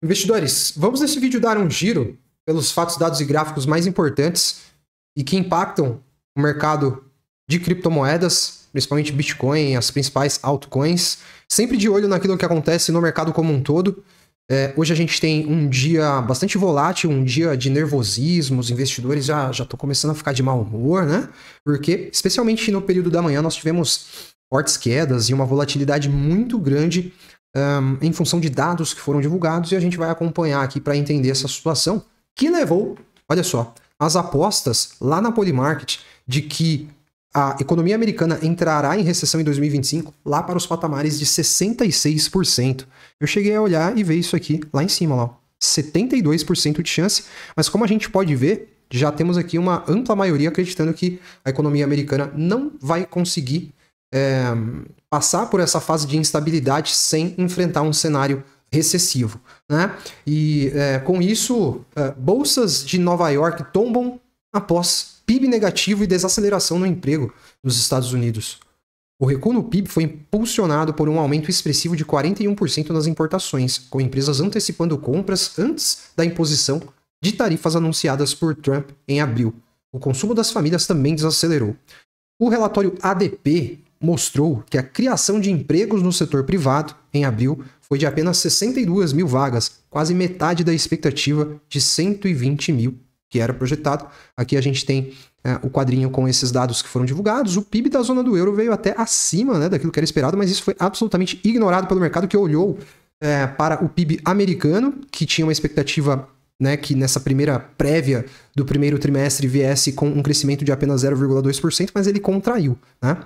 Investidores, vamos nesse vídeo dar um giro pelos fatos, dados e gráficos mais importantes e que impactam o mercado de criptomoedas, principalmente Bitcoin, as principais altcoins, sempre de olho naquilo que acontece no mercado como um todo. Hoje a gente tem um dia bastante volátil, um dia de nervosismo, os investidores já estão começando a ficar de mau humor, né? Porque, especialmente no período da manhã, nós tivemos fortes quedas e uma volatilidade muito grande em função de dados que foram divulgados, e a gente vai acompanhar aqui para entender essa situação que levou, olha só, as apostas lá na Polymarket de que a economia americana entrará em recessão em 2025 lá para os patamares de 66%. Eu cheguei a olhar e ver isso aqui lá em cima, lá, 72% de chance, mas como a gente pode ver, já temos aqui uma ampla maioria acreditando que a economia americana não vai conseguir passar por essa fase de instabilidade sem enfrentar um cenário recessivo, né? E com isso, bolsas de Nova York tombam após PIB negativo e desaceleração no emprego nos Estados Unidos. O recuo no PIB foi impulsionado por um aumento expressivo de 41% nas importações, com empresas antecipando compras antes da imposição de tarifas anunciadas por Trump em abril. O consumo das famílias também desacelerou. O relatório ADP mostrou que a criação de empregos no setor privado, em abril, foi de apenas 62 mil vagas, quase metade da expectativa de 120 mil que era projetado. Aqui a gente tem o quadrinho com esses dados que foram divulgados. O PIB da zona do euro veio até acima, né, daquilo que era esperado, mas isso foi absolutamente ignorado pelo mercado, que olhou para o PIB americano, que tinha uma expectativa, né, que nessa primeira prévia do primeiro trimestre viesse com um crescimento de apenas 0,2%, mas ele contraiu, né?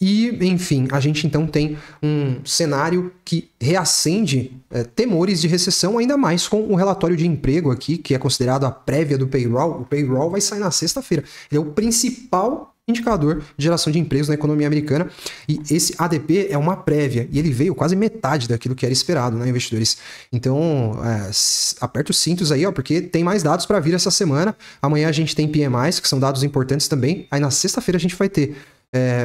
E, enfim, a gente então tem um cenário que reacende temores de recessão, ainda mais com o relatório de emprego aqui, que é considerado a prévia do payroll. O payroll vai sair na sexta-feira. Ele é o principal indicador de geração de empregos na economia americana, e esse ADP é uma prévia, e ele veio quase metade daquilo que era esperado, né, investidores? Então, aperta os cintos aí, ó, porque tem mais dados para vir essa semana. Amanhã a gente tem PMIs, que são dados importantes também. Aí na sexta-feira a gente vai ter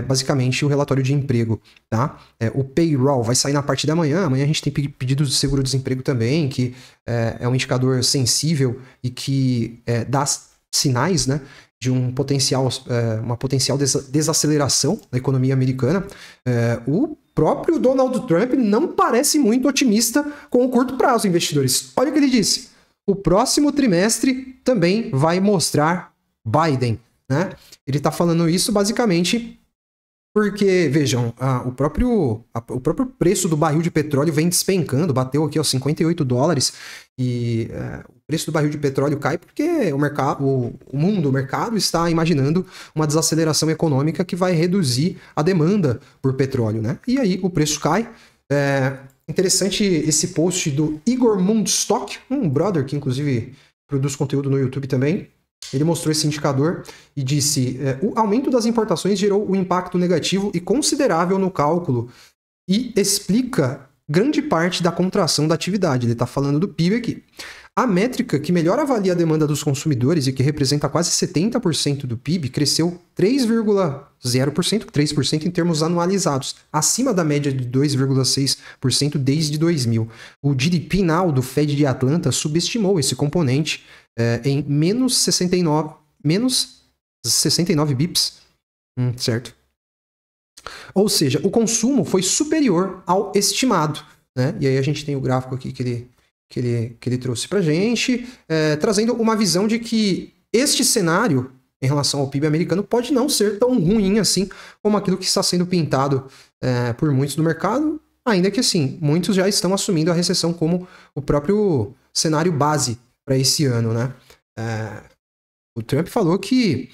basicamente o relatório de emprego, tá? O payroll vai sair na parte da manhã. Amanhã a gente tem pedidos de seguro-desemprego também, que é um indicador sensível e que dá sinais, né, de uma potencial desaceleração da economia americana. O próprio Donald Trump não parece muito otimista com o curto prazo, investidores. Olha o que ele disse. O próximo trimestre também vai mostrar Biden, né? Ele está falando isso basicamente porque, vejam, o próprio preço do barril de petróleo vem despencando, bateu aqui aos $58, e o preço do barril de petróleo cai porque o mercado está imaginando uma desaceleração econômica que vai reduzir a demanda por petróleo, né? E aí o preço cai. Interessante esse post do Igor Mundstock, um brother que inclusive produz conteúdo no YouTube também. Ele mostrou esse indicador e disse: o aumento das importações gerou um impacto negativo e considerável no cálculo e explica grande parte da contração da atividade. Ele está falando do PIB aqui. A métrica que melhor avalia a demanda dos consumidores e que representa quase 70% do PIB cresceu 3,0%, 3% em termos anualizados, acima da média de 2,6% desde 2000. O GDP Now do Fed de Atlanta subestimou esse componente em menos 69 bips, certo? Ou seja, o consumo foi superior ao estimado, né? E aí a gente tem o gráfico aqui que ele trouxe pra gente, trazendo uma visão de que este cenário em relação ao PIB americano pode não ser tão ruim assim como aquilo que está sendo pintado por muitos do mercado, ainda que assim, muitos já estão assumindo a recessão como o próprio cenário base para esse ano, né? O Trump falou que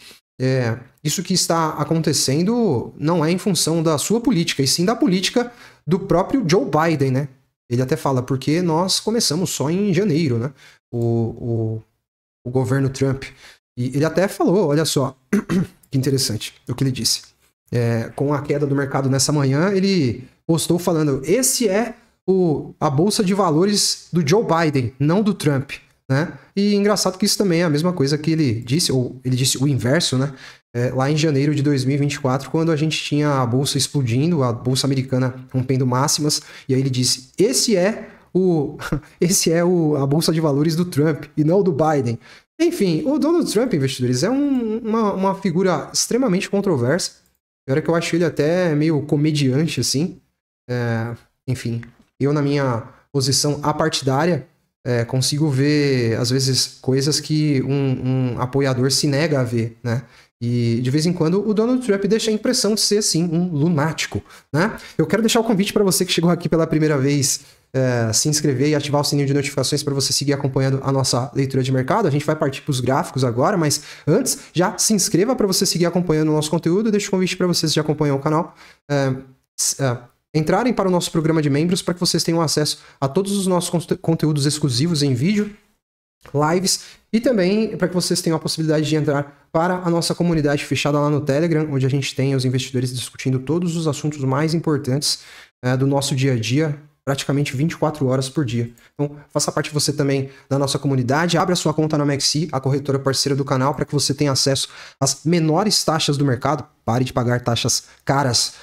isso que está acontecendo não é em função da sua política, e sim da política do próprio Joe Biden, né? Ele até fala, porque nós começamos só em janeiro, né? O governo Trump. E ele até falou, olha só, que interessante o que ele disse. Com a queda do mercado nessa manhã, ele postou falando, esse é a bolsa de valores do Joe Biden, não do Trump, né? E engraçado que isso também é a mesma coisa que ele disse, ou ele disse o inverso, né? Lá em janeiro de 2024, quando a gente tinha a bolsa explodindo, a bolsa americana rompendo máximas, e aí ele disse, esse é esse é a bolsa de valores do Trump e não do Biden. Enfim, o Donald Trump, investidores, é uma figura extremamente controversa. Agora que eu acho ele até meio comediante, assim. Enfim, eu na minha posição apartidária consigo ver, às vezes, coisas que um apoiador se nega a ver, né? E, de vez em quando, o Donald Trump deixa a impressão de ser, assim, um lunático, né? Eu quero deixar o convite para você que chegou aqui pela primeira vez, se inscrever e ativar o sininho de notificações para você seguir acompanhando a nossa leitura de mercado. A gente vai partir para os gráficos agora, mas antes, já se inscreva para você seguir acompanhando o nosso conteúdo. Deixo o convite para vocês que já acompanham o canal. Entrarem para o nosso programa de membros para que vocês tenham acesso a todos os nossos conteúdos exclusivos em vídeo, lives, e também para que vocês tenham a possibilidade de entrar para a nossa comunidade fechada lá no Telegram, onde a gente tem os investidores discutindo todos os assuntos mais importantes do nosso dia a dia, praticamente 24 horas por dia. Então, faça parte você também da nossa comunidade, abra sua conta na Maxi, a corretora parceira do canal, para que você tenha acesso às menores taxas do mercado. Pare de pagar taxas caras,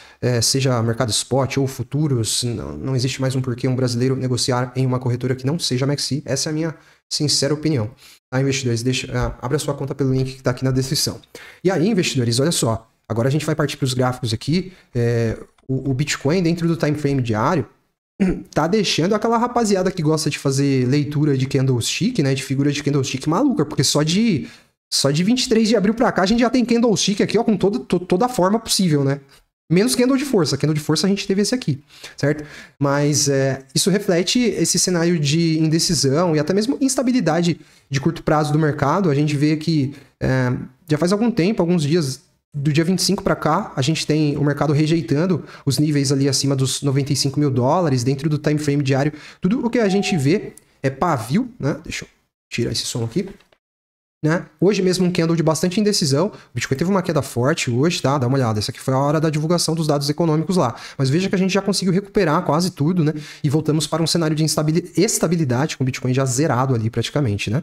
seja mercado spot ou futuros. Não existe mais um porquê um brasileiro negociar em uma corretora que não seja a Maxi. Essa é a minha sincera opinião. Tá, investidores? Abra sua conta pelo link que está aqui na descrição. E aí, investidores, olha só. Agora a gente vai partir para os gráficos aqui. O Bitcoin dentro do time frame diário tá deixando aquela rapaziada que gosta de fazer leitura de candlestick, né, de figura de candlestick maluca, porque só de 23 de abril pra cá a gente já tem candlestick aqui, ó, com toda a forma possível, né? Menos candle de força. Candle de força a gente teve esse aqui, certo? Mas isso reflete esse cenário de indecisão e até mesmo instabilidade de curto prazo do mercado. A gente vê que já faz algum tempo, alguns dias, do dia 25 para cá, a gente tem o mercado rejeitando os níveis ali acima dos 95 mil dólares, dentro do time frame diário. Tudo o que a gente vê é pavio, né? Deixa eu tirar esse som aqui. Né? Hoje mesmo um candle de bastante indecisão. O Bitcoin teve uma queda forte hoje, tá? Dá uma olhada. Essa aqui foi a hora da divulgação dos dados econômicos lá. Mas veja que a gente já conseguiu recuperar quase tudo, né? E voltamos para um cenário de estabilidade, com o Bitcoin já zerado ali praticamente, né?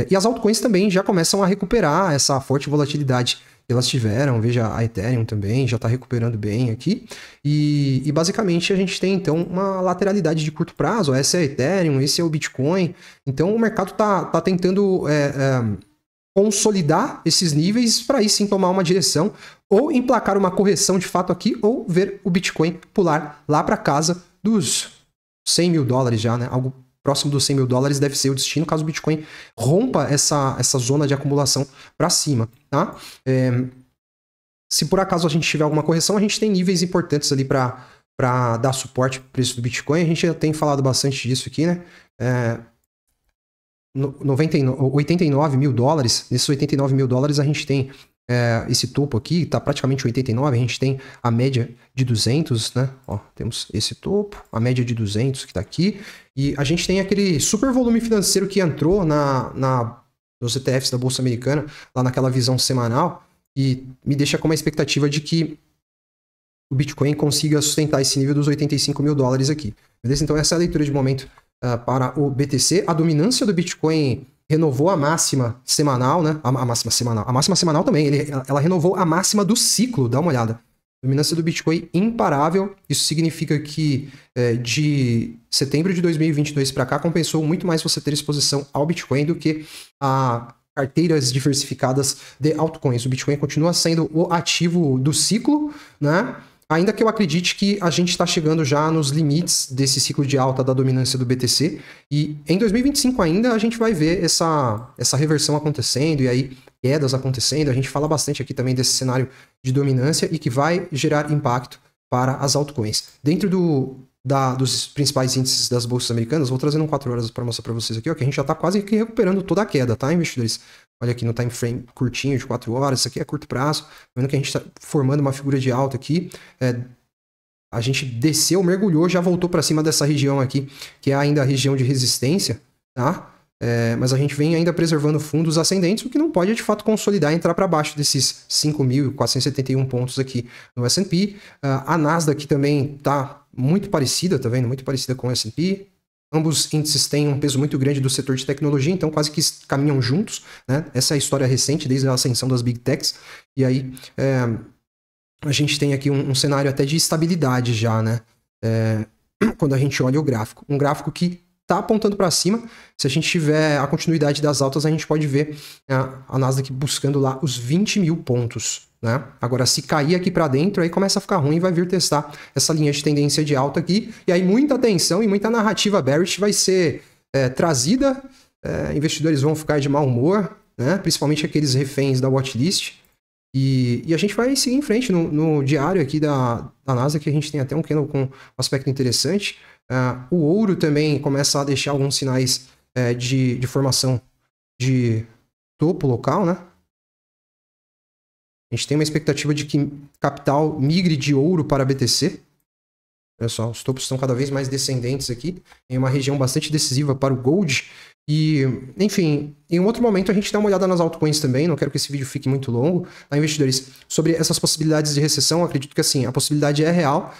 E as altcoins também já começam a recuperar essa forte volatilidade que elas tiveram. Veja, a Ethereum também já está recuperando bem aqui. E basicamente a gente tem então uma lateralidade de curto prazo. Essa é a Ethereum, esse é o Bitcoin. Então o mercado tá tentando consolidar esses níveis para aí sim tomar uma direção, ou emplacar uma correção de fato aqui, ou ver o Bitcoin pular lá para casa dos 100 mil dólares já, né? Algo próximo dos 100 mil dólares deve ser o destino, caso o Bitcoin rompa essa zona de acumulação para cima, tá? Se por acaso a gente tiver alguma correção, a gente tem níveis importantes ali para dar suporte para o preço do Bitcoin. A gente já tem falado bastante disso aqui, né? 89 mil dólares, nesses 89 mil dólares a gente tem esse topo aqui, está praticamente 89, a gente tem a média de 200, né? Ó, temos esse topo, a média de 200 que está aqui, e a gente tem aquele super volume financeiro que entrou nos ETFs da Bolsa Americana, lá naquela visão semanal, e me deixa com uma expectativa de que o Bitcoin consiga sustentar esse nível dos 85 mil dólares aqui. Beleza? Então essa é a leitura de momento para o BTC. A dominância do Bitcoin renovou a máxima semanal, né? A máxima semanal. A máxima semanal também. Ela renovou a máxima do ciclo. Dá uma olhada. Dominância do Bitcoin imparável. Isso significa que de setembro de 2022 para cá compensou muito mais você ter exposição ao Bitcoin do que a carteiras diversificadas de altcoins. O Bitcoin continua sendo o ativo do ciclo, né? Ainda que eu acredite que a gente está chegando já nos limites desse ciclo de alta da dominância do BTC, e em 2025 ainda a gente vai ver essa reversão acontecendo, e aí quedas acontecendo. A gente fala bastante aqui também desse cenário de dominância e que vai gerar impacto para as altcoins. Dentro dos principais índices das bolsas americanas, vou trazendo 4 horas para mostrar para vocês aqui, ó, que a gente já está quase que recuperando toda a queda, tá, investidores? Olha aqui no time frame curtinho de 4 horas, isso aqui é curto prazo, vendo que a gente está formando uma figura de alta aqui. A gente desceu, mergulhou, já voltou para cima dessa região aqui, que é ainda a região de resistência, tá? Mas a gente vem ainda preservando fundos ascendentes, o que não pode de fato consolidar e entrar para baixo desses 5.471 pontos aqui no S&P. A Nasdaq também está muito parecida, tá vendo? Muito parecida com o S&P. Ambos índices têm um peso muito grande do setor de tecnologia, então quase que caminham juntos, né? Essa é a história recente, desde a ascensão das Big Techs. E aí a gente tem aqui um cenário até de estabilidade já, né? Quando a gente olha o gráfico. Um gráfico que tá apontando para cima. Se a gente tiver a continuidade das altas, a gente pode ver a Nasdaq buscando lá os 20 mil pontos, né? Agora, se cair aqui para dentro, aí começa a ficar ruim e vai vir testar essa linha de tendência de alta aqui. E aí muita atenção e muita narrativa bearish vai ser trazida. Investidores vão ficar de mau humor, né? Principalmente aqueles reféns da watchlist. E a gente vai seguir em frente no diário aqui da Nasdaq, que a gente tem até um candle com um aspecto interessante. O ouro também começa a deixar alguns sinais de formação de topo local, né? A gente tem uma expectativa de que capital migre de ouro para BTC. Olha só, os topos estão cada vez mais descendentes aqui, em uma região bastante decisiva para o gold. E, enfim, em um outro momento a gente dá uma olhada nas altcoins também, não quero que esse vídeo fique muito longo, tá, investidores? Sobre essas possibilidades de recessão, acredito que assim, a possibilidade é real,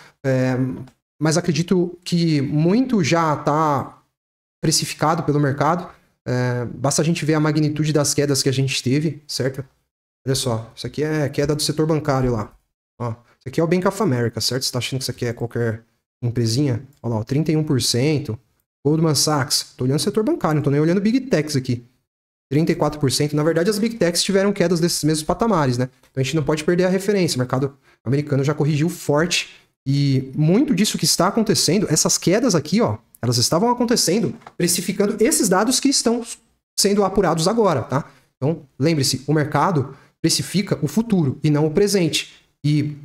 mas acredito que muito já está precificado pelo mercado. Basta a gente ver a magnitude das quedas que a gente teve, certo? Olha só, isso aqui é queda do setor bancário lá. Ó, isso aqui é o Bank of America, certo? Você está achando que isso aqui é qualquer empresinha? Olha lá, ó, 31%. Goldman Sachs, tô olhando o setor bancário, não tô nem olhando Big Techs aqui. 34%. Na verdade, as Big Techs tiveram quedas desses mesmos patamares, né? Então a gente não pode perder a referência. O mercado americano já corrigiu forte. E muito disso que está acontecendo, essas quedas aqui, ó, elas estavam acontecendo precificando esses dados que estão sendo apurados agora, tá? Então, lembre-se, o mercado precifica o futuro e não o presente. E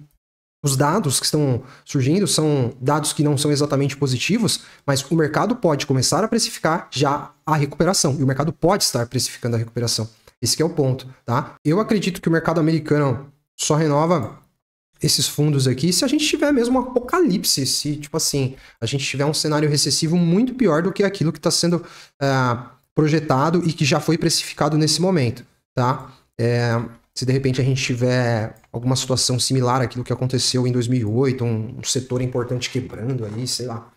os dados que estão surgindo são dados que não são exatamente positivos, mas o mercado pode começar a precificar já a recuperação. E o mercado pode estar precificando a recuperação. Esse que é o ponto, tá? Eu acredito que o mercado americano só renova esses fundos aqui se a gente tiver mesmo um apocalipse, se, tipo assim, a gente tiver um cenário recessivo muito pior do que aquilo que está sendo projetado e que já foi precificado nesse momento, tá? Se de repente a gente tiver alguma situação similar àquilo que aconteceu em 2008, um setor importante quebrando aí, sei lá.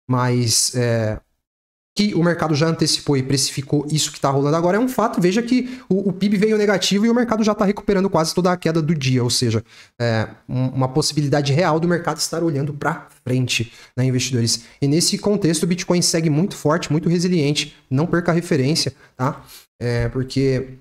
Mas que o mercado já antecipou e precificou isso que está rolando agora é um fato. Veja que o PIB veio negativo e o mercado já está recuperando quase toda a queda do dia. Ou seja, uma possibilidade real do mercado estar olhando para frente, né, investidores? E nesse contexto o Bitcoin segue muito forte, muito resiliente. Não perca a referência, tá? Porque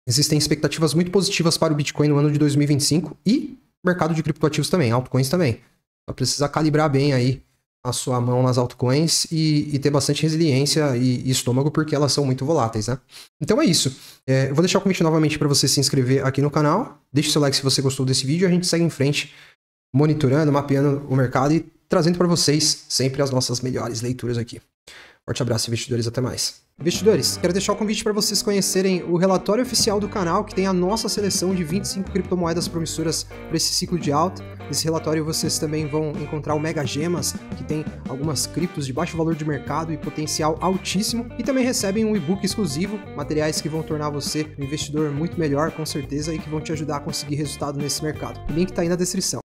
existem expectativas muito positivas para o Bitcoin no ano de 2025 e mercado de criptoativos também, altcoins também. Só precisa calibrar bem aí a sua mão nas altcoins e ter bastante resiliência e estômago, porque elas são muito voláteis, né? Então é isso. Eu vou deixar o convite novamente para você se inscrever aqui no canal. Deixe seu like se você gostou desse vídeo. A gente segue em frente, monitorando, mapeando o mercado e trazendo para vocês sempre as nossas melhores leituras aqui. Forte abraço, investidores. Até mais. Investidores, quero deixar o convite para vocês conhecerem o relatório oficial do canal, que tem a nossa seleção de 25 criptomoedas promissoras para esse ciclo de alta. Nesse relatório vocês também vão encontrar o Mega Gemas, que tem algumas criptos de baixo valor de mercado e potencial altíssimo. E também recebem um e-book exclusivo, materiais que vão tornar você um investidor muito melhor, com certeza, e que vão te ajudar a conseguir resultado nesse mercado. O link está aí na descrição.